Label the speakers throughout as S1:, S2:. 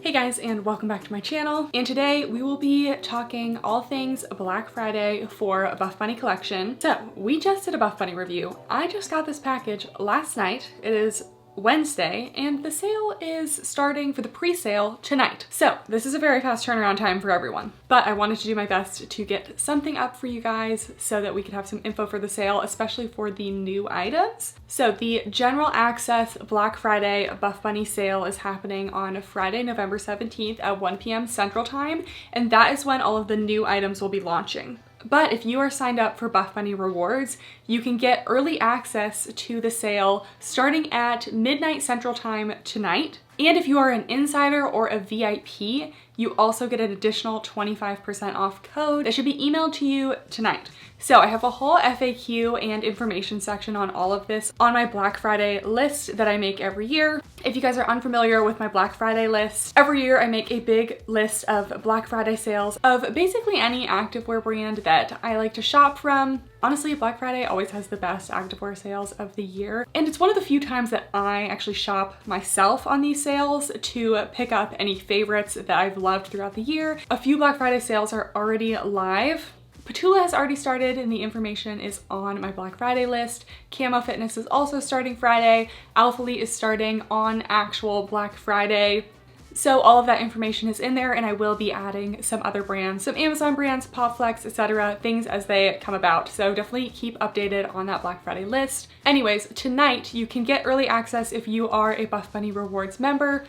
S1: Hey guys, and welcome back to my channel. And today we will be talking all things Black Friday for a Buffbunny collection. So we just did a Buffbunny review. I just got this package last night. It is Wednesday, and the sale is starting for the pre-sale tonight. So this is a very fast turnaround time for everyone, but I wanted to do my best to get something up for you guys so that we could have some info for the sale, especially for the new items. So the general access Black Friday Buffbunny sale is happening on Friday, November 17th at 1 p.m. Central Time, and that is when all of the new items will be launching. But if you are signed up for Buffbunny Rewards, you can get early access to the sale starting at midnight Central Time tonight. And if you are an insider or a VIP, you also get an additional 25% off code that should be emailed to you tonight. So I have a whole FAQ and information section on all of this on my Black Friday list that I make every year. If you guys are unfamiliar with my Black Friday list, every year I make a big list of Black Friday sales of basically any activewear brand that I like to shop from. Honestly, Black Friday always has the best activewear sales of the year. And it's one of the few times that I actually shop myself on these sales to pick up any favorites that I've loved throughout the year. A few Black Friday sales are already live. Patula has already started and the information is on my Black Friday list. Camo Fitness is also starting Friday. Alphalete is starting on actual Black Friday. So all of that information is in there, and I will be adding some other brands, some Amazon brands, PopFlex, etc., things as they come about. So definitely keep updated on that Black Friday list. Anyways, tonight you can get early access if you are a Buffbunny Rewards member.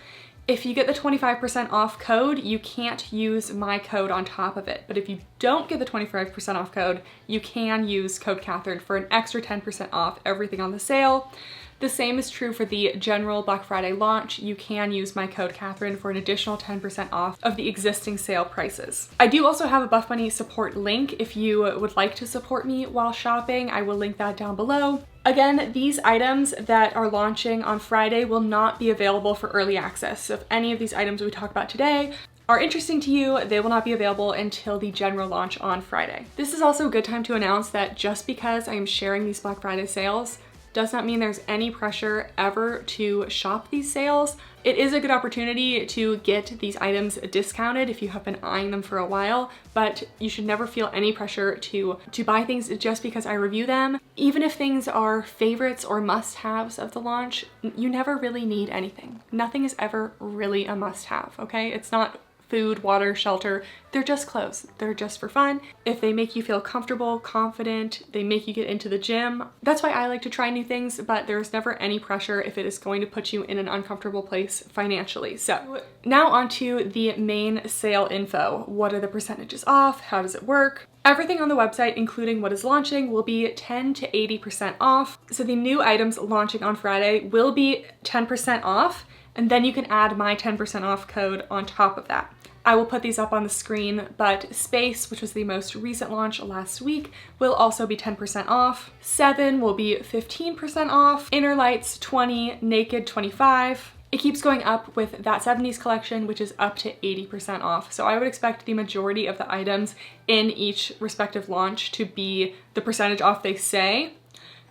S1: If you get the 25% off code, you can't use my code on top of it. But if you don't get the 25% off code, you can use code Catherine for an extra 10% off everything on the sale. The same is true for the general Black Friday launch. You can use my code Catherine for an additional 10% off of the existing sale prices. I do also have a Buffbunny support link if you would like to support me while shopping. I will link that down below. Again, these items that are launching on Friday will not be available for early access. So if any of these items we talk about today are interesting to you, they will not be available until the general launch on Friday. This is also a good time to announce that just because I am sharing these Black Friday sales does not mean there's any pressure ever to shop these sales. It is a good opportunity to get these items discounted if you have been eyeing them for a while, but you should never feel any pressure to buy things just because I review them. Even if things are favorites or must-haves of the launch, you never really need anything. Nothing is ever really a must-have, okay? It's not food, water, shelter. They're just clothes. They're just for fun. If they make you feel comfortable, confident, they make you get into the gym. That's why I like to try new things, but there's never any pressure if it is going to put you in an uncomfortable place financially. So now on to the main sale info. What are the percentages off? How does it work? Everything on the website, including what is launching, will be 10 to 80% off. So the new items launching on Friday will be 10% off, and then you can add my 10% off code on top of that. I will put these up on the screen, but Space, which was the most recent launch last week, will also be 10% off. 7 will be 15% off. Inner Lights 20, Naked 25. It keeps going up with that 70s collection, which is up to 80% off. So I would expect the majority of the items in each respective launch to be the percentage off they say,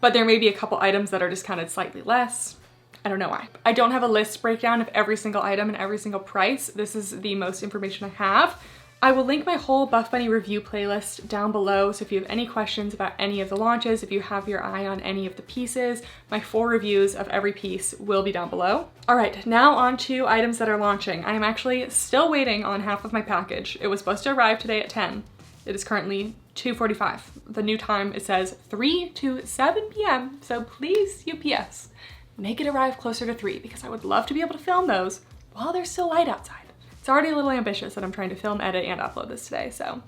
S1: but there may be a couple items that are discounted slightly less. I don't know why. I don't have a list breakdown of every single item and every single price. This is the most information I have. I will link my whole Buffbunny review playlist down below, so if you have any questions about any of the launches, if you have your eye on any of the pieces, my full reviews of every piece will be down below. All right, now on to items that are launching. I am actually still waiting on half of my package. It was supposed to arrive today at 10. It is currently 2:45. The new time, it says 3 to 7 p.m. So please, UPS, make it arrive closer to 3 because I would love to be able to film those while there's still light outside. It's already a little ambitious that I'm trying to film, edit, and upload this today, so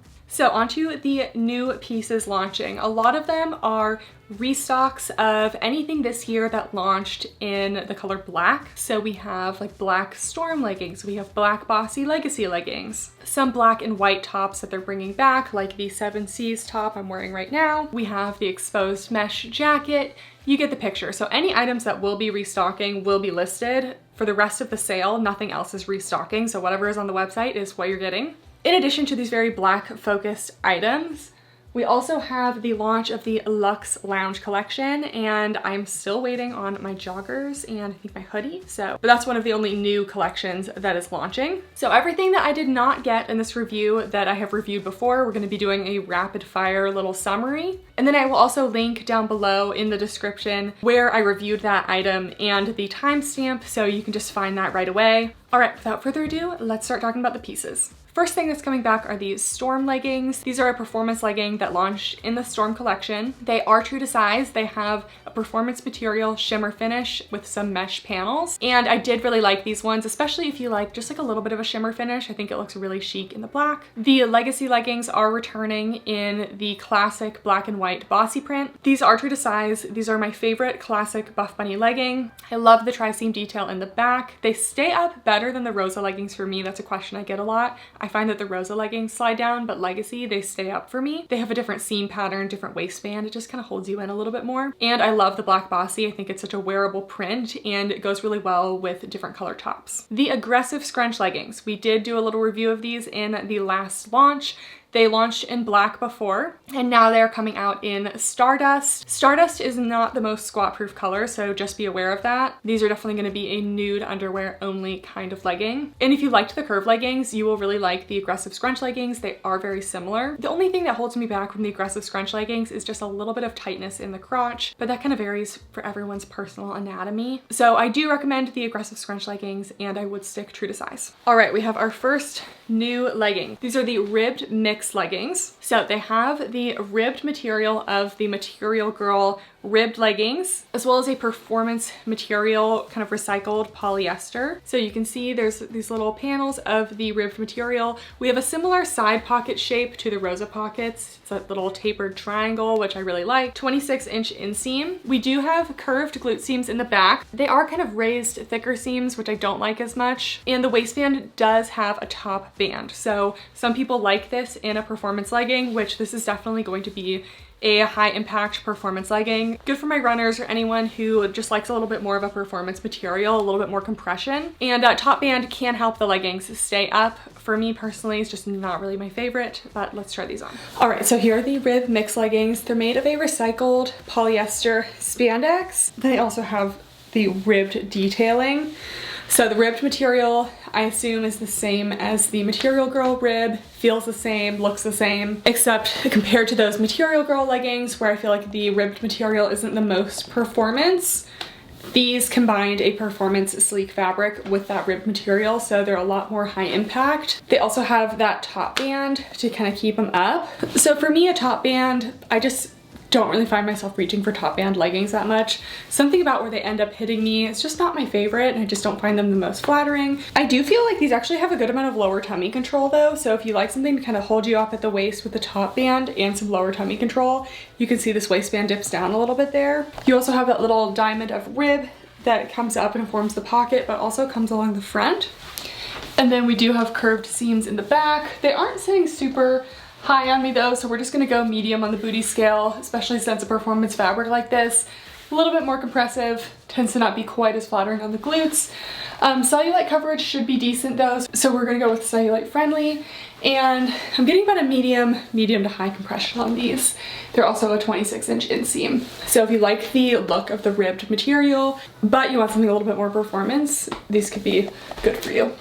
S1: onto the new pieces launching. A lot of them are restocks of anything this year that launched in the color black. So we have like black storm leggings, we have black bossy legacy leggings, some black and white tops that they're bringing back, like the 7Cs top I'm wearing right now. We have the exposed mesh jacket. You get the picture. So any items that will be restocking will be listed. For the rest of the sale, nothing else is restocking, so whatever is on the website is what you're getting. In addition to these very black focused items, We also have the launch of the Luxe Lounge collection, and I'm still waiting on my joggers and I think my hoodie. But that's one of the only new collections that is launching. So everything that I did not get in this review that I have reviewed before, we're going to be doing a rapid fire little summary. And then I will also link down below in the description where I reviewed that item and the timestamp, so you can just find that right away. All right, without further ado, let's start talking about the pieces. First thing that's coming back are these Storm leggings. These are a performance legging that launched in the Storm collection. They are true to size. They have a performance material shimmer finish with some mesh panels. And I did really like these ones, especially if you like just like a little bit of a shimmer finish. I think it looks really chic in the black. The Legacy leggings are returning in the classic black and white bossy print. These are true to size. These are my favorite classic Buffbunny legging. I love the tri-seam detail in the back. They stay up better than the Rosa leggings for me. That's a question I get a lot. I find that the Rosa leggings slide down, but Legacy, they stay up for me. They have a different seam pattern, different waistband. It just kind of holds you in a little bit more. And I love the black bossy. I think it's such a wearable print and it goes really well with different color tops. The aggressive scrunch leggings. We did do a little review of these in the last launch. They launched in black before, and now they're coming out in Stardust. Stardust is not the most squat-proof color, so just be aware of that. These are definitely gonna be a nude underwear only kind of legging. And if you liked the curve leggings, you will really like the aggressive scrunch leggings. They are very similar. The only thing that holds me back from the aggressive scrunch leggings is just a little bit of tightness in the crotch, but that kind of varies for everyone's personal anatomy. So I do recommend the aggressive scrunch leggings, and I would stick true to size. All right, we have our first new legging. These are the ribbed mix leggings. So they have the ribbed material of the Material Girl ribbed leggings, as well as a performance material kind of recycled polyester. So you can see there's these little panels of the ribbed material. We have a similar side pocket shape to the Rosa pockets. It's a little tapered triangle, which I really like. 26-inch inseam. We do have curved glute seams in the back. They are kind of raised, thicker seams, which I don't like as much. And the waistband does have a top band. So some people like this in a performance legging, which this is definitely going to be a high impact performance legging. Good for my runners or anyone who just likes a little bit more of a performance material, a little bit more compression. And top band can help the leggings stay up. For me personally, it's just not really my favorite, but let's try these on. All right, so here are the rib mix leggings. They're made of a recycled polyester spandex. They also have the ribbed detailing. So the ribbed material, I assume, is the same as the Material Girl rib, feels the same, looks the same, except compared to those Material Girl leggings where I feel like the ribbed material isn't the most performance, these combined a performance sleek fabric with that ribbed material, so they're a lot more high impact. They also have that top band to kind of keep them up. So for me, a top band, I just don't really find myself reaching for top band leggings that much. Something about where they end up hitting me, it's just not my favorite, and I just don't find them the most flattering. I do feel like these actually have a good amount of lower tummy control though, so if you like something to kind of hold you up at the waist with the top band and some lower tummy control, you can see this waistband dips down a little bit there. You also have that little diamond of rib that comes up and forms the pocket, but also comes along the front. And then we do have curved seams in the back. They aren't sitting super high on me though, so we're just gonna go medium on the booty scale, especially since a performance fabric like this, a little bit more compressive, tends to not be quite as flattering on the glutes. Cellulite coverage should be decent though, so we're gonna go with cellulite friendly, and I'm getting about a medium to high compression on these. They're also a 26-inch inseam. So if you like the look of the ribbed material, but you want something a little bit more performance, these could be good for you.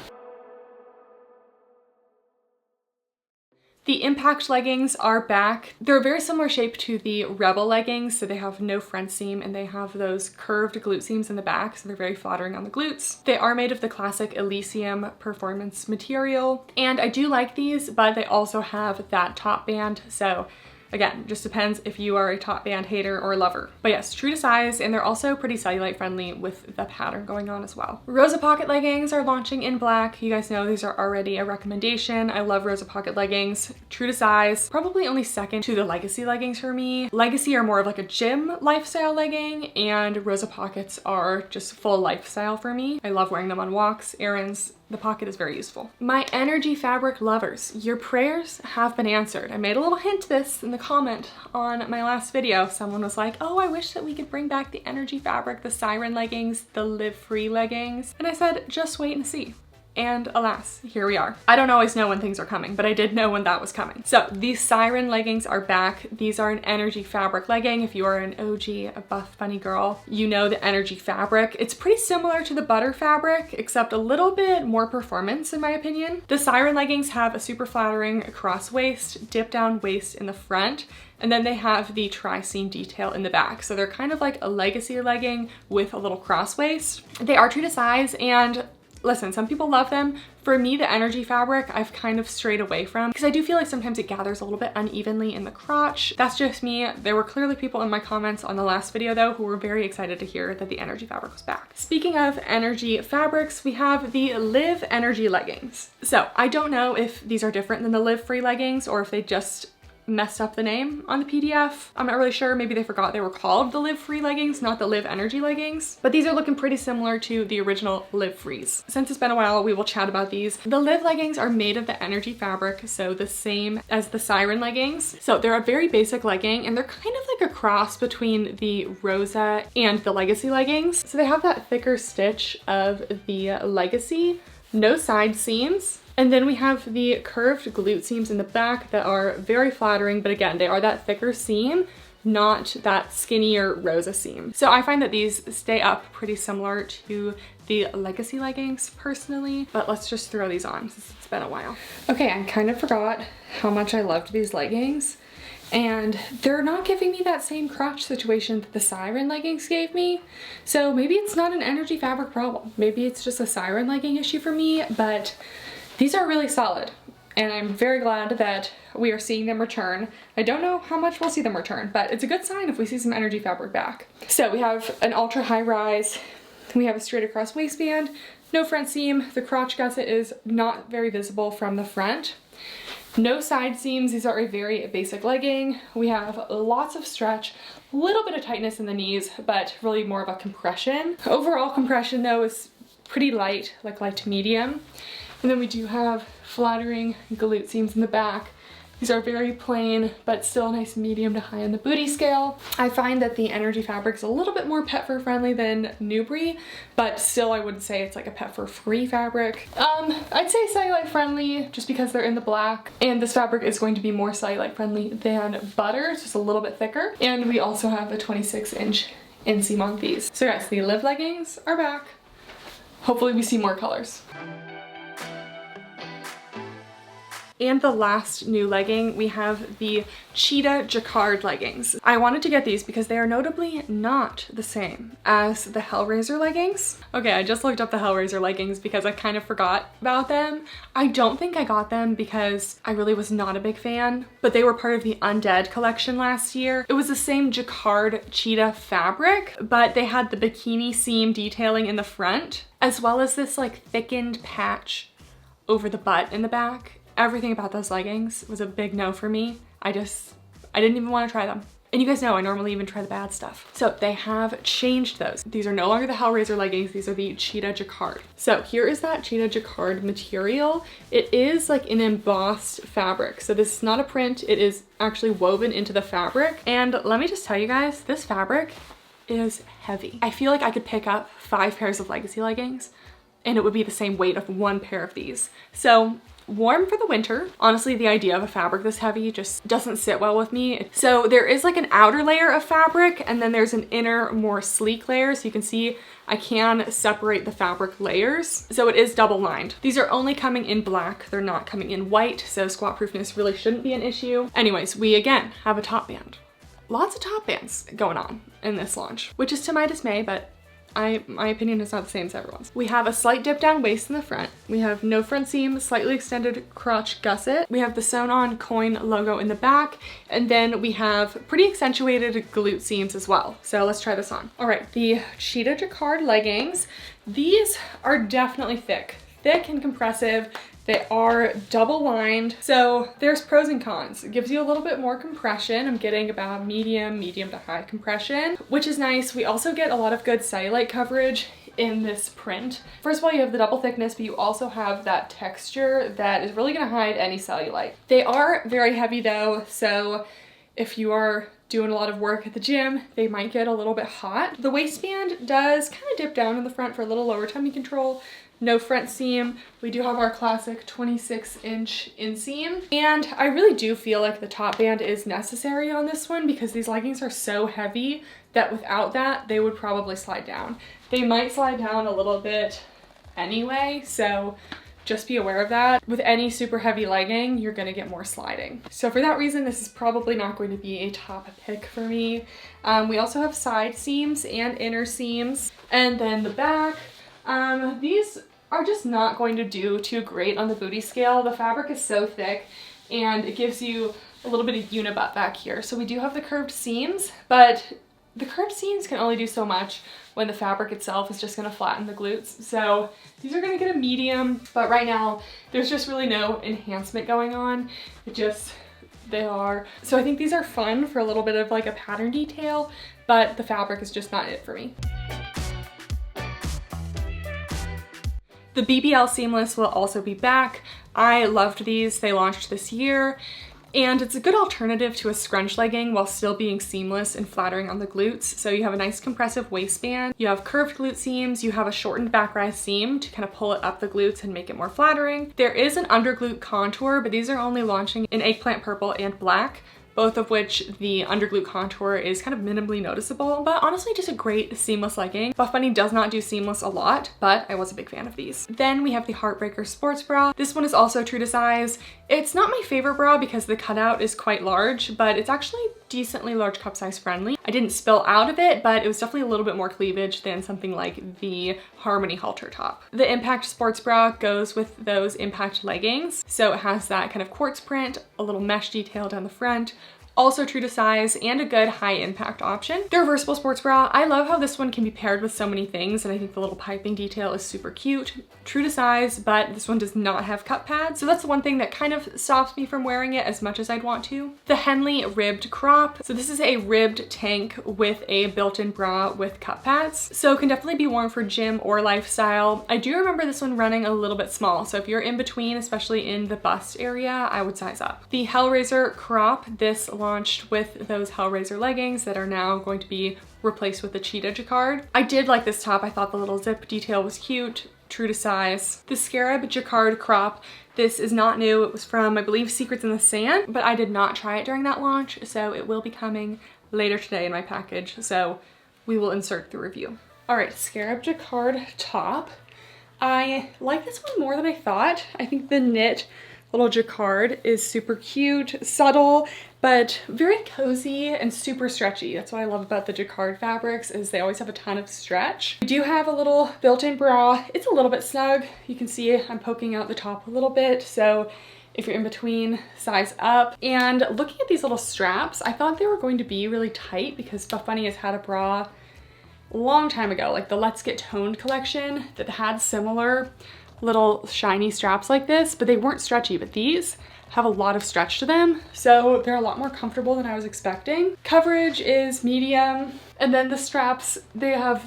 S1: The Impact leggings are back. They're a very similar shape to the Rebel leggings, so they have no front seam and they have those curved glute seams in the back, so they're very flattering on the glutes. They are made of the classic Elysium performance material, and I do like these, but they also have that top band, so again, just depends if you are a top band hater or lover. But yes, true to size, and they're also pretty cellulite friendly with the pattern going on as well. Rosa pocket leggings are launching in black. You guys know these are already a recommendation. I love Rosa pocket leggings. True to size, probably only second to the Legacy leggings for me. Legacy are more of like a gym lifestyle legging, and Rosa pockets are just full lifestyle for me. I love wearing them on walks, errands. The pocket is very useful. My energy fabric lovers, your prayers have been answered. I made a little hint to this in the comment on my last video. Someone was like, oh, I wish that we could bring back the energy fabric, the Siren leggings, the Live Free leggings. And I said, just wait and see. And alas, here we are. I don't always know when things are coming, but I did know when that was coming. So these Siren leggings are back. These are an energy fabric legging. If you are an OG, a Buffbunny girl, you know the energy fabric. It's pretty similar to the butter fabric, except a little bit more performance in my opinion. The Siren leggings have a super flattering cross waist, dip down waist in the front, and then they have the tri-seam detail in the back. So they're kind of like a legacy legging with a little cross waist. They are true to size, and listen, some people love them. For me, the energy fabric, I've kind of strayed away from because I do feel like sometimes it gathers a little bit unevenly in the crotch. That's just me. There were clearly people in my comments on the last video though who were very excited to hear that the energy fabric was back. Speaking of energy fabrics, we have the Live Energy leggings. So I don't know if these are different than the Live Free leggings or if they just messed up the name on the PDF. I'm not really sure. Maybe they forgot they were called the Live Free leggings, not the Live Energy leggings. But these are looking pretty similar to the original Live Frees. Since it's been a while, we will chat about these. The Live leggings are made of the energy fabric, so the same as the Siren leggings. So they're a very basic legging, and they're kind of like a cross between the Rosa and the Legacy leggings. So they have that thicker stitch of the Legacy, no side seams. And then we have the curved glute seams in the back that are very flattering, but again, they are that thicker seam, not that skinnier Rosa seam. So I find that these stay up pretty similar to the Legacy leggings personally, but let's just throw these on since it's been a while. Okay, I kind of forgot how much I loved these leggings, and they're not giving me that same crotch situation that the Siren leggings gave me. So maybe it's not an energy fabric problem. Maybe it's just a Siren legging issue for me, but these are really solid, and I'm very glad that we are seeing them return. I don't know how much we'll see them return, but it's a good sign if we see some energy fabric back. So we have an ultra high rise, we have a straight across waistband, no front seam, the crotch gusset is not very visible from the front. No side seams, these are a very basic legging. We have lots of stretch, a little bit of tightness in the knees, but really more of a compression. Overall compression though is pretty light, like light to medium. And then we do have flattering glute seams in the back. These are very plain, but still nice medium to high on the booty scale. I find that the energy fabric is a little bit more pet fur friendly than Nubri, but still I wouldn't say it's like a pet fur free fabric. I'd say cellulite friendly just because they're in the black, and this fabric is going to be more cellulite friendly than butter. It's just a little bit thicker. And we also have a 26-inch inseam on these. So guys, the Live leggings are back. Hopefully we see more colors. And the last new legging, we have the Cheetah jacquard leggings. I wanted to get these because they are notably not the same as the Hellraiser leggings. Okay, I just looked up the Hellraiser leggings because I kind of forgot about them. I don't think I got them because I really was not a big fan, but they were part of the Undead collection last year. It was the same jacquard cheetah fabric, but they had the bikini seam detailing in the front, as well as this like thickened patch over the butt in the back. Everything about those leggings was a big no for me. I didn't even want to try them. And you guys know I normally even try the bad stuff. So they have changed those. These are no longer the Hellraiser leggings. These are the Cheetah jacquard. So here is that Cheetah jacquard material. It is like an embossed fabric. So this is not a print. It is actually woven into the fabric. And let me just tell you guys, this fabric is heavy. I feel like I could pick up 5 pairs of Legacy leggings and it would be the same weight of 1 pair of these. So warm for the winter. Honestly, the idea of a fabric this heavy just doesn't sit well with me. So there is like an outer layer of fabric and then there's an inner more sleek layer. So you can see I can separate the fabric layers. So it is double lined. These are only coming in black. They're not coming in white. So squat proofness really shouldn't be an issue. Anyways, we again have a top band. Lots of top bands going on in this launch, which is to my dismay, but my opinion is not the same as everyone's. We have a slight dip down waist in the front. We have no front seam, slightly extended crotch gusset. We have the sewn on coin logo in the back. And then we have pretty accentuated glute seams as well. So let's try this on. All right, the Cheetah jacquard leggings. These are definitely thick and compressive. They are double lined. So there's pros and cons. It gives you a little bit more compression. I'm getting about medium to high compression, which is nice. We also get a lot of good cellulite coverage in this print. First of all, you have the double thickness, but you also have that texture that is really gonna hide any cellulite. They are very heavy though, so if you are doing a lot of work at the gym, they might get a little bit hot. The waistband does kind of dip down in the front for a little lower tummy control. no front seam. We do have our classic 26-inch inseam. And I really do feel like the top band is necessary on this one because these leggings are so heavy that without that, they would probably slide down. They might slide down a little bit anyway, so just be aware of that. With any super heavy legging, you're gonna get more sliding. So for that reason, this is probably not going to be a top pick for me. We also have side seams and inner seams. And then the back, these are just not going to do too great on the booty scale. The fabric is so thick and it gives you a little bit of unibutt back here. So we do have the curved seams, but the curved seams can only do so much when the fabric itself is just gonna flatten the glutes. So these are gonna get a medium, but right now there's just really no enhancement going on. They are. So I think these are fun for a little bit of like a pattern detail, but the fabric is just not it for me. The BBL seamless will also be back. I loved these, they launched this year. And it's a good alternative to a scrunch legging while still being seamless and flattering on the glutes. So you have a nice compressive waistband, you have curved glute seams, you have a shortened back rise seam to kind of pull it up the glutes and make it more flattering. There is an under glute contour, but these are only launching in eggplant purple and black, both of which the under glute contour is kind of minimally noticeable, but honestly just a great seamless legging. Buffbunny does not do seamless a lot, but I was a big fan of these. Then we have the Heartbreaker sports bra. This one is also true to size. It's not my favorite bra because the cutout is quite large, but it's actually decently large cup size friendly. I didn't spill out of it, but it was definitely a little bit more cleavage than something like the Harmony halter top. The Impact sports bra goes with those Impact leggings. So it has that kind of quartz print, a little mesh detail down the front, also true to size and a good high impact option. The Reversible sports bra, I love how this one can be paired with so many things, and I think the little piping detail is super cute. True to size, but this one does not have cup pads, so that's the one thing that kind of stops me from wearing it as much as I'd want to. The Henley ribbed crop. So this is a ribbed tank with a built-in bra with cup pads, so it can definitely be worn for gym or lifestyle. I do remember this one running a little bit small, so if you're in between, especially in the bust area, I would size up. The Hellraiser crop, this launched with those Hellraiser leggings that are now going to be replaced with the Cheetah jacquard. I did like this top. I thought the little zip detail was cute, true to size. The Scarab jacquard crop, this is not new. It was from, I believe, Secrets in the Sand, but I did not try it during that launch, so it will be coming later today in my package, so we will insert the review. All right, Scarab jacquard top. I like this one more than I thought. I think the knit little jacquard is super cute, subtle, but very cozy and super stretchy. That's what I love about the jacquard fabrics, is they always have a ton of stretch. We do have a little built-in bra. It's a little bit snug. You can see I'm poking out the top a little bit, so if you're in between, size up. And looking at these little straps, I thought they were going to be really tight because Buffbunny has had a bra a long time ago, like the Let's Get Toned collection, that had similar little shiny straps like this, but they weren't stretchy. But these have a lot of stretch to them, so they're a lot more comfortable than I was expecting. Coverage is medium, and then the straps, the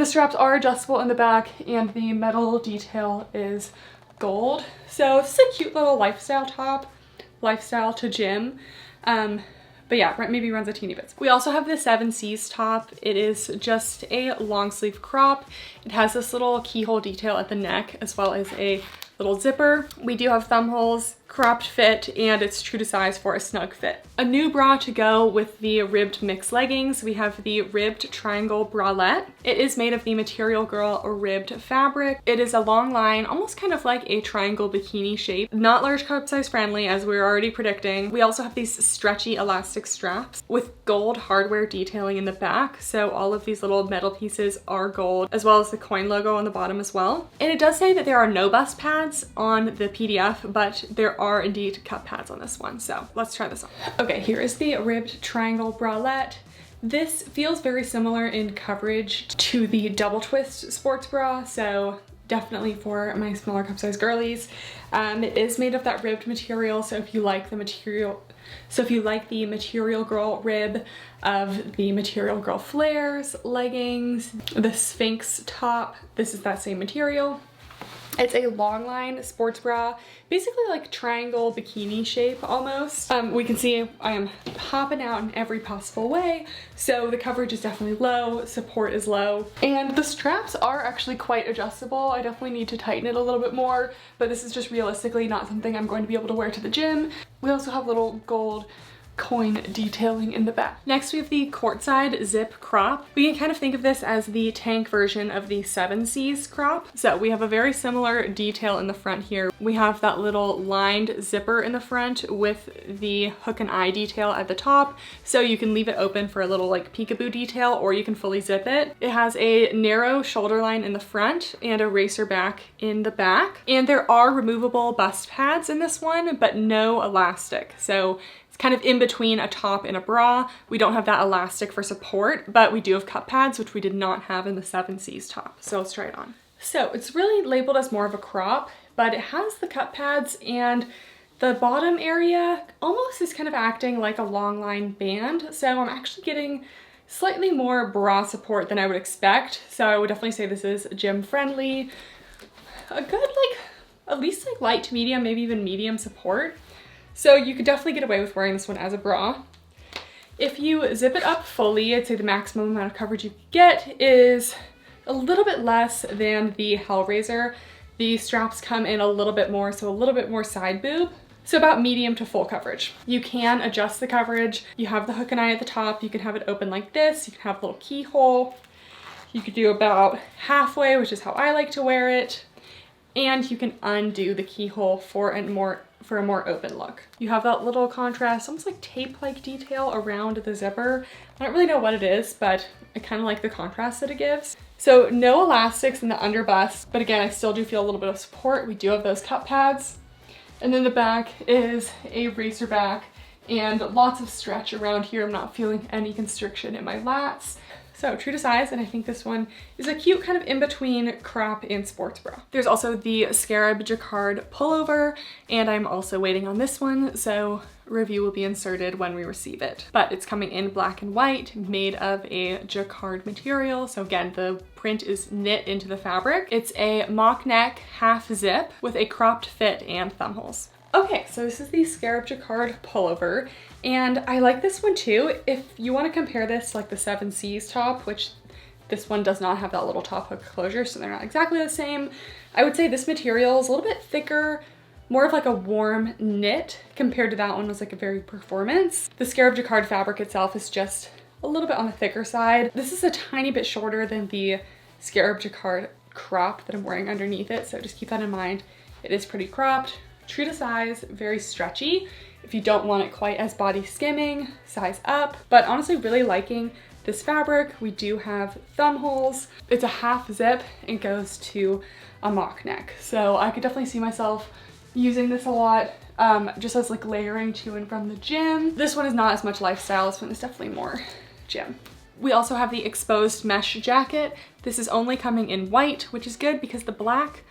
S1: straps are adjustable in the back, and the metal detail is gold. So it's a cute little lifestyle top, lifestyle to gym. But yeah, maybe runs a teeny bit. We also have the 7Cs top. It is just a long sleeve crop. It has this little keyhole detail at the neck as well as a little zipper. We do have thumb holes, cropped fit, and it's true to size for a snug fit. A new bra to go with the ribbed mix leggings. We have the ribbed triangle bralette. It is made of the Material Girl ribbed fabric. It is a long line, almost kind of like a triangle bikini shape. Not large cup size friendly, as we were already predicting. We also have these stretchy elastic straps with gold hardware detailing in the back. So all of these little metal pieces are gold, as well as the coin logo on the bottom as well. And it does say that there are no bust pads on the PDF, but there are indeed cup pads on this one. So let's try this on. Okay, here is the ribbed triangle bralette. This feels very similar in coverage to the double twist sports bra, so definitely for my smaller cup size girlies. It is made of that ribbed material, so if you like the Material Girl rib of the Material Girl flares, leggings, the Sphinx top, this is that same material. It's a long line sports bra, basically like triangle bikini shape almost. We can see I am popping out in every possible way, so the coverage is definitely low, support is low, and the straps are actually quite adjustable. I definitely need to tighten it a little bit more, but this is just realistically not something I'm going to be able to wear to the gym. We also have little gold coin detailing in the back. Next we have the Courtside zip crop. We can kind of think of this as the tank version of the 7Cs crop. So we have a very similar detail in the front here. We have that little lined zipper in the front with the hook and eye detail at the top. So you can leave it open for a little like peekaboo detail, or you can fully zip it. It has a narrow shoulder line in the front and a racer back in the back. And there are removable bust pads in this one, but no elastic. So kind of in between a top and a bra. We don't have that elastic for support, but we do have cup pads, which we did not have in the 7Cs top. So let's try it on. So it's really labeled as more of a crop, but it has the cup pads, and the bottom area almost is kind of acting like a long line band. So I'm actually getting slightly more bra support than I would expect. So I would definitely say this is gym friendly. A good, like, at least like light to medium, maybe even medium support. So you could definitely get away with wearing this one as a bra. If you zip it up fully, I'd say the maximum amount of coverage you get is a little bit less than the Hellraiser. The straps come in a little bit more, so a little bit more side boob. So about medium to full coverage. You can adjust the coverage. You have the hook and eye at the top. You can have it open like this. You can have a little keyhole. You could do about halfway, which is how I like to wear it. And you can undo the keyhole for a more open look. You have that little contrast, almost like tape-like detail around the zipper. I don't really know what it is, but I kind of like the contrast that it gives. So no elastics in the under bust, but again, I still do feel a little bit of support. We do have those cup pads. And then the back is a racer back and lots of stretch around here. I'm not feeling any constriction in my lats. So true to size, and I think this one is a cute kind of in-between crop and sports bra. There's also the Scarab jacquard pullover, and I'm also waiting on this one, so review will be inserted when we receive it. But it's coming in black and white, made of a jacquard material. So again, the print is knit into the fabric. It's a mock neck half zip with a cropped fit and thumb holes. Okay, so this is the Scarab jacquard pullover, and I like this one too. If you want to compare this to like the 7Cs top, which this one does not have that little top hook closure, so they're not exactly the same, I would say this material is a little bit thicker, more of like a warm knit compared to that one was like a very performance. The Scarab jacquard fabric itself is just a little bit on the thicker side. This is a tiny bit shorter than the Scarab jacquard crop that I'm wearing underneath it, so just keep that in mind. It is pretty cropped. True to size, very stretchy. If you don't want it quite as body skimming, size up. But honestly, really liking this fabric. We do have thumb holes. It's a half zip and goes to a mock neck. So I could definitely see myself using this a lot, just as like layering to and from the gym. This one is not as much lifestyle. This one is definitely more gym. We also have the exposed mesh jacket. This is only coming in white, which is good because the black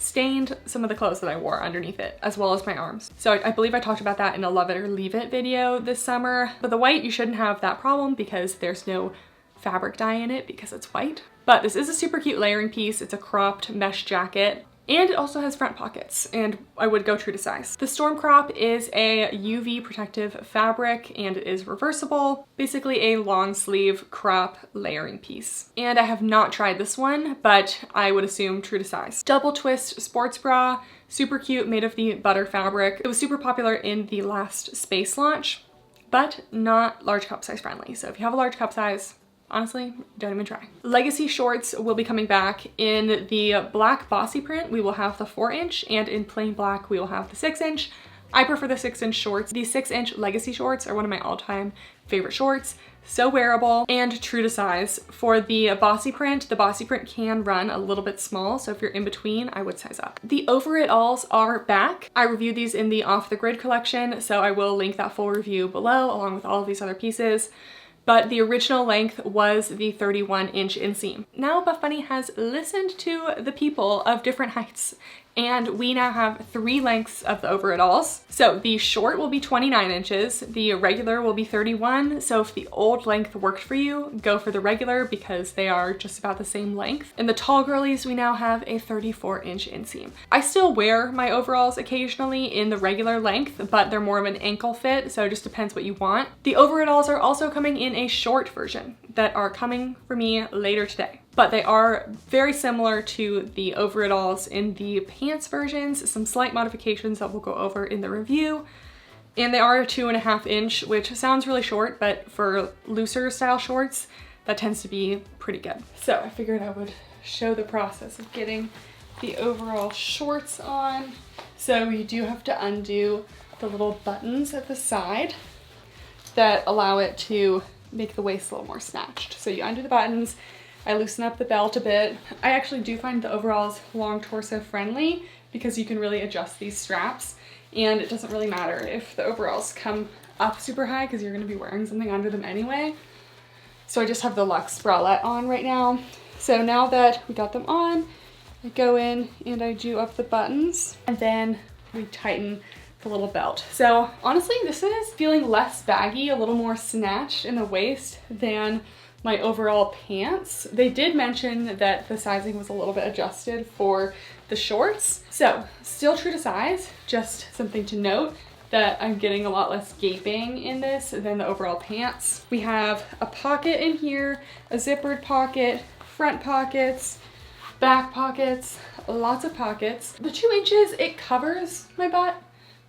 S1: stained some of the clothes that I wore underneath it, as well as my arms. So I believe I talked about that in a Love It or Leave It video this summer. But the white, you shouldn't have that problem because there's no fabric dye in it because it's white. But this is a super cute layering piece. It's a cropped mesh jacket. And it also has front pockets, and I would go true to size. The Storm Crop is a UV protective fabric, and it is reversible. Basically a long sleeve crop layering piece. And I have not tried this one, but I would assume true to size. Double twist sports bra, super cute, made of the butter fabric. It was super popular in the last Space launch, but not large cup size friendly. So if you have a large cup size, honestly, don't even try. Legacy shorts will be coming back in the black bossy print. We will have the 4-inch, and in plain black, we will have the 6-inch. I prefer the 6-inch shorts. These 6-inch legacy shorts are one of my all-time favorite shorts. So wearable and true to size. For the bossy print can run a little bit small, so if you're in between, I would size up. The over it alls are back. I reviewed these in the Off the Grid collection, so I will link that full review below along with all of these other pieces. But the original length was the 31-inch inseam. Now Buffbunny has listened to the people of different heights And we now have 3 lengths of the overalls. So the short will be 29 inches, the regular will be 31. So if the old length worked for you, go for the regular because they are just about the same length. And the tall girlies, we now have a 34-inch inseam. I still wear my overalls occasionally in the regular length, but they're more of an ankle fit, so it just depends what you want. The overalls are also coming in a short version that are coming for me later today. But they are very similar to the overalls in the pants versions, some slight modifications that we'll go over in the review. And they are a 2.5 inch, which sounds really short, but for looser style shorts, that tends to be pretty good. So I figured I would show the process of getting the overall shorts on. So you do have to undo the little buttons at the side that allow it to make the waist a little more snatched. So you undo the buttons, I loosen up the belt a bit. I actually do find the overalls long torso friendly because you can really adjust these straps, and it doesn't really matter if the overalls come up super high because you're going to be wearing something under them anyway. So I just have the Luxe bralette on right now. So now that we got them on, I go in and I do up the buttons, and then we tighten the little belt. So honestly, this is feeling less baggy, a little more snatched in the waist than my overall pants. They did mention that the sizing was a little bit adjusted for the shorts. So still true to size, just something to note that I'm getting a lot less gaping in this than the overall pants. We have a pocket in here, a zippered pocket, front pockets, back pockets, lots of pockets. The 2 inches, it covers my butt,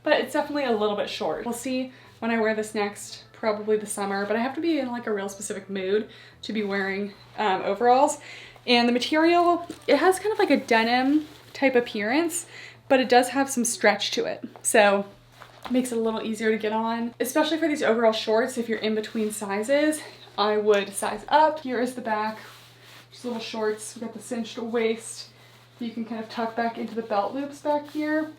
S1: but it's definitely a little bit short. We'll see when I wear this next, probably the summer, but I have to be in like a real specific mood to be wearing overalls. And the material, it has kind of like a denim type appearance, but it does have some stretch to it. So it makes it a little easier to get on, especially for these overall shorts. If you're in between sizes, I would size up. Here is the back, just little shorts. We've got the cinched waist. You can kind of tuck back into the belt loops back here.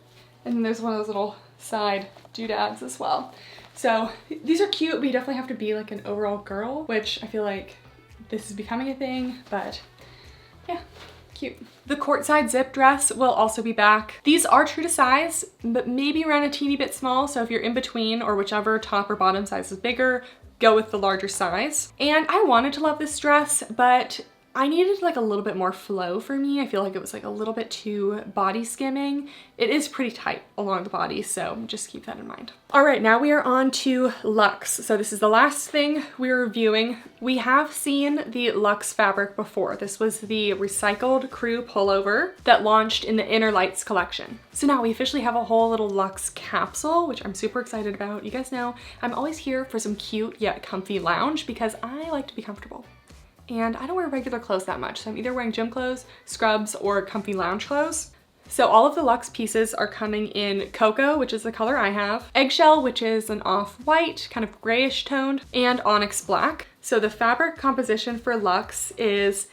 S1: And then there's one of those little side doodads as well. So these are cute, but you definitely have to be like an overall girl, which I feel like this is becoming a thing, but yeah, cute. The Courtside zip dress will also be back. These are true to size, but maybe around a teeny bit small. So if you're in between or whichever top or bottom size is bigger, go with the larger size. And I wanted to love this dress, but I needed like a little bit more flow for me. I feel like it was like a little bit too body skimming. It is pretty tight along the body, so just keep that in mind. All right, now we are on to Luxe. So this is the last thing we're reviewing. We have seen the Luxe fabric before. This was the recycled crew pullover that launched in the Inner Lights collection. So now we officially have a whole little Luxe capsule, which I'm super excited about. You guys know I'm always here for some cute yet comfy lounge because I like to be comfortable. And I don't wear regular clothes that much, so I'm either wearing gym clothes, scrubs, or comfy lounge clothes. So all of the Luxe pieces are coming in cocoa, which is the color I have, eggshell, which is an off-white, kind of grayish toned, and onyx black. So the fabric composition for Luxe is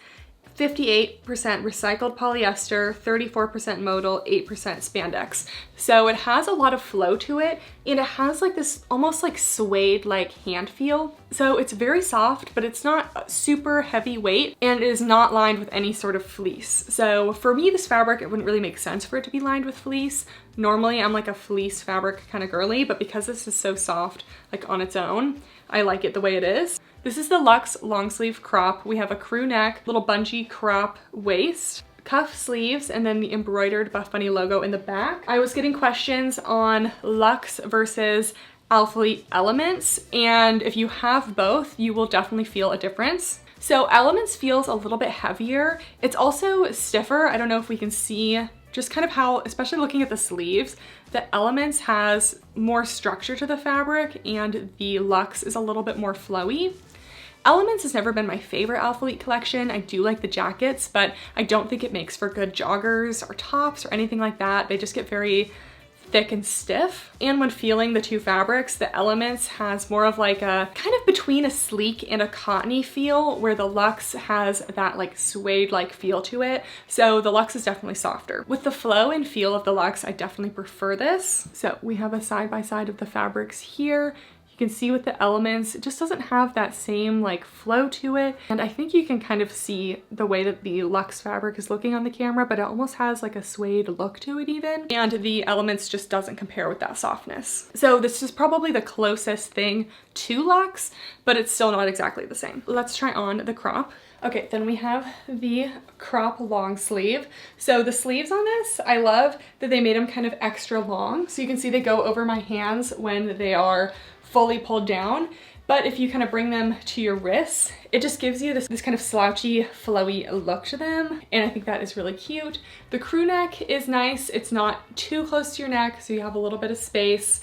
S1: 58% recycled polyester, 34% modal, 8% spandex. So it has a lot of flow to it, and it has like this almost like suede like hand feel. So it's very soft, but it's not super heavy weight, and it is not lined with any sort of fleece. So for me, this fabric, it wouldn't really make sense for it to be lined with fleece. Normally I'm like a fleece fabric kind of girly, but because this is so soft like on its own, I like it the way it is. This is the Luxe long sleeve crop. We have a crew neck, little bungee crop waist, cuff sleeves, and then the embroidered Buffbunny logo in the back. I was getting questions on Luxe versus Alphalete Elements, and if you have both, you will definitely feel a difference. So Elements feels a little bit heavier. It's also stiffer. I don't know if we can see just kind of how, especially looking at the sleeves, the Elements has more structure to the fabric and the Luxe is a little bit more flowy. Elements has never been my favorite Alphalete collection. I do like the jackets, but I don't think it makes for good joggers or tops or anything like that. They just get very thick and stiff. And when feeling the two fabrics, the Elements has more of like a kind of between a sleek and a cottony feel, where the Luxe has that like suede-like feel to it. So the Luxe is definitely softer. With the flow and feel of the Luxe, I definitely prefer this. So we have a side by side of the fabrics here. You You can see with the elements, it just doesn't have that same like flow to it. And I think you can kind of see the way that the Luxe fabric is looking on the camera, but it almost has like a suede look to it even. And the elements just doesn't compare with that softness. So this is probably the closest thing to Luxe, but it's still not exactly the same. Let's try on the crop. Okay, then we have the crop long sleeve. So the sleeves on this, I love that they made them kind of extra long. So you can see they go over my hands when they are fully pulled down. But if you kind of bring them to your wrists, it just gives you this kind of slouchy, flowy look to them. And I think that is really cute. The crew neck is nice. It's not too close to your neck, so you have a little bit of space.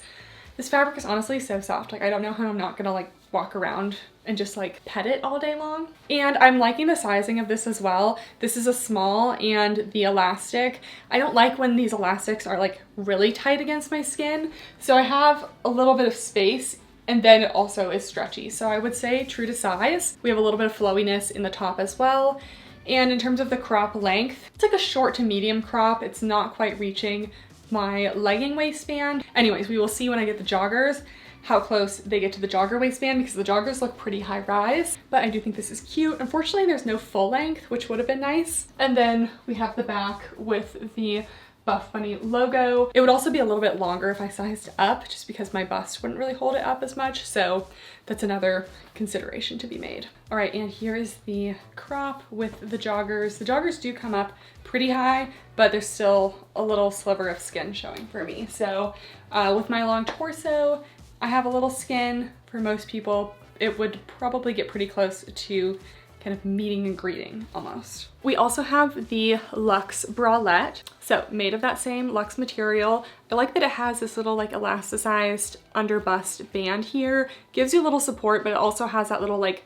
S1: This fabric is honestly so soft. Like, I don't know how I'm not gonna like walk around and just like pet it all day long. And I'm liking the sizing of this as well. This is a small, and the elastic, I don't like when these elastics are like really tight against my skin. So I have a little bit of space, and then it also is stretchy. So I would say true to size. We have a little bit of flowiness in the top as well. And in terms of the crop length, it's like a short to medium crop. It's not quite reaching my legging waistband. Anyways, we will see when I get the joggers how close they get to the jogger waistband, because the joggers look pretty high rise, but I do think this is cute. Unfortunately, there's no full length, which would have been nice. And then we have the back with the Buffbunny logo. It would also be a little bit longer if I sized up, just because my bust wouldn't really hold it up as much. So that's another consideration to be made. All right, and here is the crop with the joggers. The joggers do come up pretty high, but there's still a little sliver of skin showing for me. So with my long torso, I have a little skin. For most people, it would probably get pretty close to kind of meeting and greeting almost. We also have the Luxe bralette. So made of that same Luxe material. I like that it has this little like elasticized under bust band here. Gives you a little support, but it also has that little like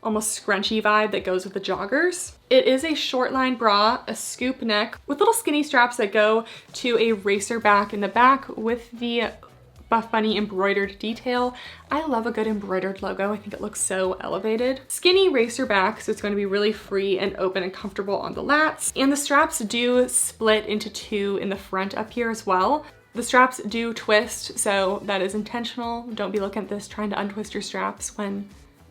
S1: almost scrunchy vibe that goes with the joggers. It is a short line bra, a scoop neck with little skinny straps that go to a racer back in the back with the Buffbunny embroidered detail. I love a good embroidered logo. I think it looks so elevated. Skinny racer back, so it's going to be really free and open and comfortable on the lats. And the straps do split into two in the front up here as well. The straps do twist, so that is intentional. Don't be looking at this trying to untwist your straps when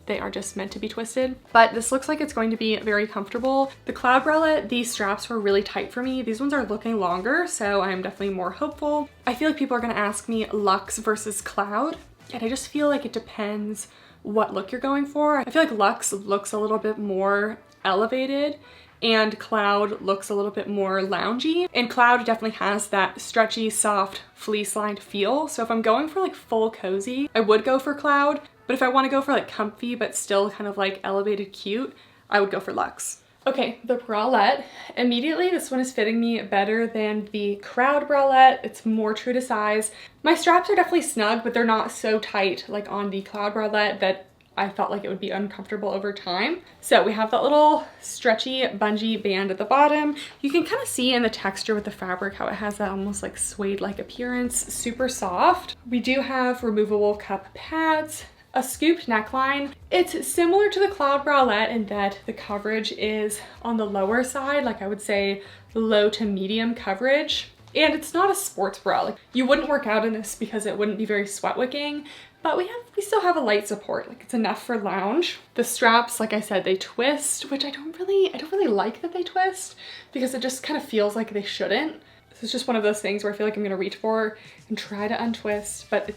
S1: they are just meant to be twisted. But this looks like it's going to be very comfortable. The cloud bralette, these straps were really tight for me. These ones are looking longer, so I'm definitely more hopeful. I feel like people are gonna ask me Luxe versus cloud, and I just feel like it depends what look you're going for. I feel like Luxe looks a little bit more elevated, and cloud looks a little bit more loungy. And cloud definitely has that stretchy, soft, fleece-lined feel. So if I'm going for like full cozy, I would go for cloud. But if I want to go for like comfy but still kind of like elevated cute, I would go for Luxe. Okay, the bralette. Immediately this one is fitting me better than the crowd bralette. It's more true to size. My straps are definitely snug, but they're not so tight like on the cloud bralette that I felt like it would be uncomfortable over time. So we have that little stretchy bungee band at the bottom. You can kind of see in the texture with the fabric how it has that almost like suede-like appearance, super soft. We do have removable cup pads, a scooped neckline. It's similar to the cloud bralette in that the coverage is on the lower side, like I would say low to medium coverage. And it's not a sports bra. Like, you wouldn't work out in this because it wouldn't be very sweat wicking, but we still have a light support. Like, it's enough for lounge. The straps, like I said, they twist, which I don't really like that they twist, because it just kind of feels like they shouldn't. This is just one of those things where I feel like I'm gonna reach for and try to untwist, but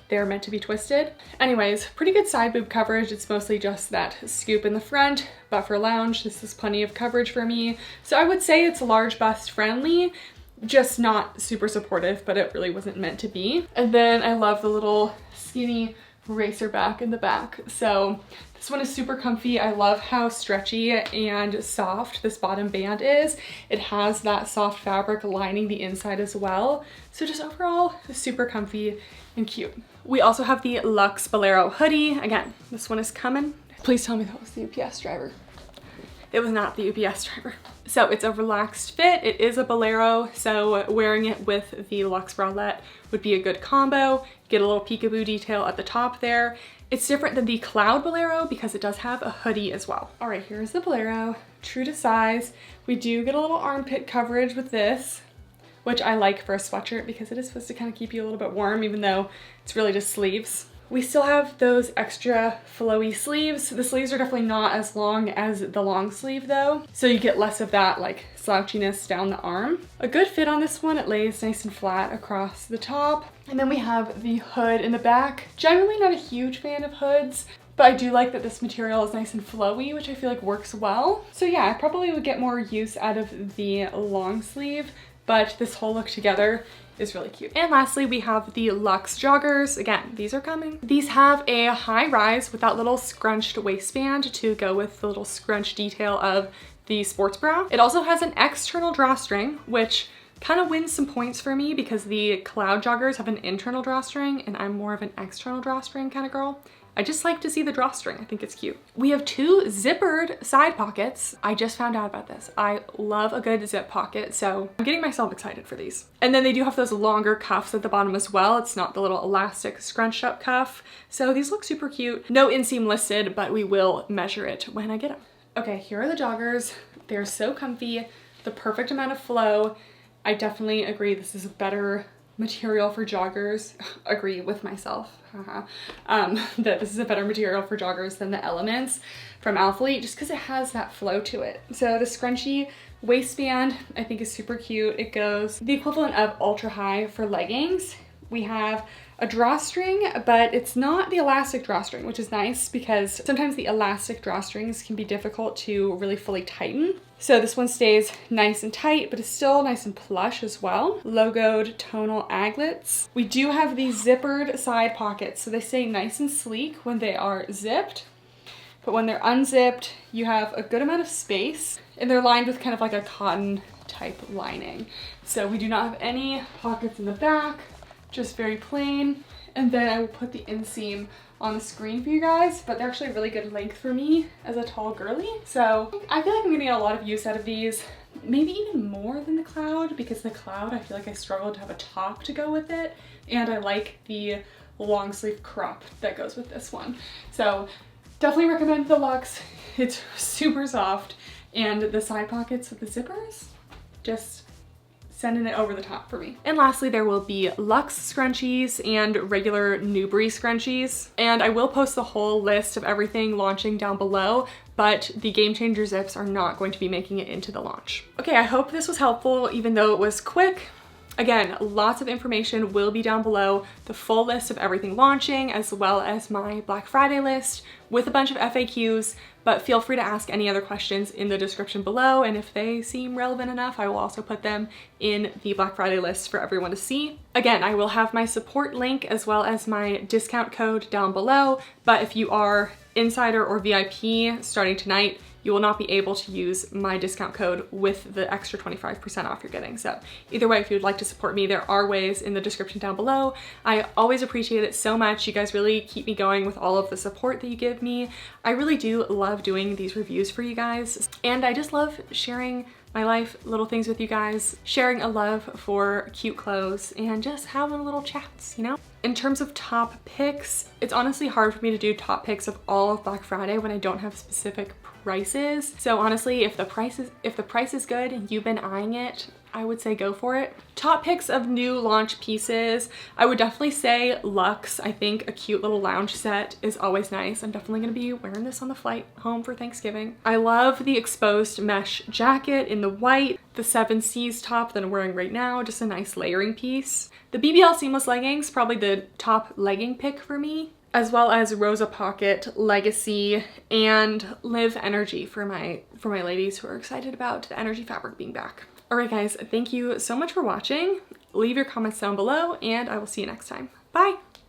S1: they're meant to be twisted. Anyways, pretty good side boob coverage. It's mostly just that scoop in the front, but for lounge, this is plenty of coverage for me. So I would say it's large bust friendly, just not super supportive, but it really wasn't meant to be. And then I love the little skinny racer back in the back. So this one is super comfy. I love how stretchy and soft this bottom band is. It has that soft fabric lining the inside as well. So just overall, super comfy and cute. We also have the Luxe Bolero hoodie. Again, this one is coming. Please tell me that was the UPS driver. It was not the UPS driver. So it's a relaxed fit. It is a bolero, so wearing it with the Luxe bralette would be a good combo. Get a little peekaboo detail at the top there. It's different than the cloud bolero because it does have a hoodie as well. All right, here's the bolero, true to size. We do get a little armpit coverage with this, which I like for a sweatshirt because it is supposed to kind of keep you a little bit warm, even though it's really just sleeves. We still have those extra flowy sleeves. The sleeves are definitely not as long as the long sleeve though, so you get less of that like slouchiness down the arm. A good fit on this one, it lays nice and flat across the top. And then we have the hood in the back. Generally not a huge fan of hoods, but I do like that this material is nice and flowy, which I feel like works well. So yeah, I probably would get more use out of the long sleeve, but this whole look together is really cute. And lastly, we have the Luxe joggers. Again, these are coming. These have a high rise with that little scrunched waistband to go with the little scrunch detail of the sports bra. It also has an external drawstring, which kind of wins some points for me because the Cloud joggers have an internal drawstring and I'm more of an external drawstring kind of girl. I just like to see the drawstring. I think it's cute. We have 2 zippered side pockets. I just found out about this. I love a good zip pocket, so I'm getting myself excited for these. And then they do have those longer cuffs at the bottom as well. It's not the little elastic scrunched up cuff. So these look super cute. No inseam listed, but we will measure it when I get them. Okay, here are the joggers. They're so comfy, the perfect amount of flow. I definitely agree this is a better material for joggers. Agree with myself. That this is a better material for joggers than the Elements from Alphalete, just because it has that flow to it. So the scrunchy waistband I think is super cute. It goes the equivalent of ultra high for leggings. We have a drawstring, but it's not the elastic drawstring, which is nice because sometimes the elastic drawstrings can be difficult to really fully tighten. So this one stays nice and tight, but it's still nice and plush as well. Logoed tonal aglets. We do have these zippered side pockets, so they stay nice and sleek when they are zipped. But when they're unzipped, you have a good amount of space, and they're lined with kind of like a cotton type lining. So we do not have any pockets in the back, just very plain. And then I will put the inseam on the screen for you guys, but they're actually a really good length for me as a tall girly. So I feel like I'm gonna get a lot of use out of these, maybe even more than the Cloud, because the Cloud, I feel like I struggled to have a top to go with it. And I like the long sleeve crop that goes with this one. So definitely recommend the Luxe. It's super soft, and the side pockets with the zippers, just sending it over the top for me. And lastly, there will be Luxe scrunchies and regular Newbury scrunchies. And I will post the whole list of everything launching down below, but the Game Changer zips are not going to be making it into the launch. Okay, I hope this was helpful, even though it was quick. Again, lots of information will be down below, the full list of everything launching, as well as my Black Friday list with a bunch of FAQs, but feel free to ask any other questions in the description below, and if they seem relevant enough, I will also put them in the Black Friday list for everyone to see. Again, I will have my support link as well as my discount code down below, but if you are Insider or VIP starting tonight, you will not be able to use my discount code with the extra 25% off you're getting. So either way, if you would like to support me, there are ways in the description down below. I always appreciate it so much. You guys really keep me going with all of the support that you give me. I really do love doing these reviews for you guys. And I just love sharing my life, little things with you guys, sharing a love for cute clothes and just having little chats, you know? In terms of top picks, it's honestly hard for me to do top picks of all of Black Friday when I don't have specific prices. So honestly, if the price is good and you've been eyeing it, I would say go for it. Top picks of new launch pieces, I would definitely say Luxe. I think a cute little lounge set is always nice. I'm definitely gonna be wearing this on the flight home for Thanksgiving. I love the exposed mesh jacket in the white, the 7Cs top that I'm wearing right now, just a nice layering piece. The BBL seamless leggings, probably the top legging pick for me, as well as Rosa Pocket, Legacy, and Live Energy for my ladies who are excited about the energy fabric being back. All right guys, thank you so much for watching. Leave your comments down below and I will see you next time. Bye.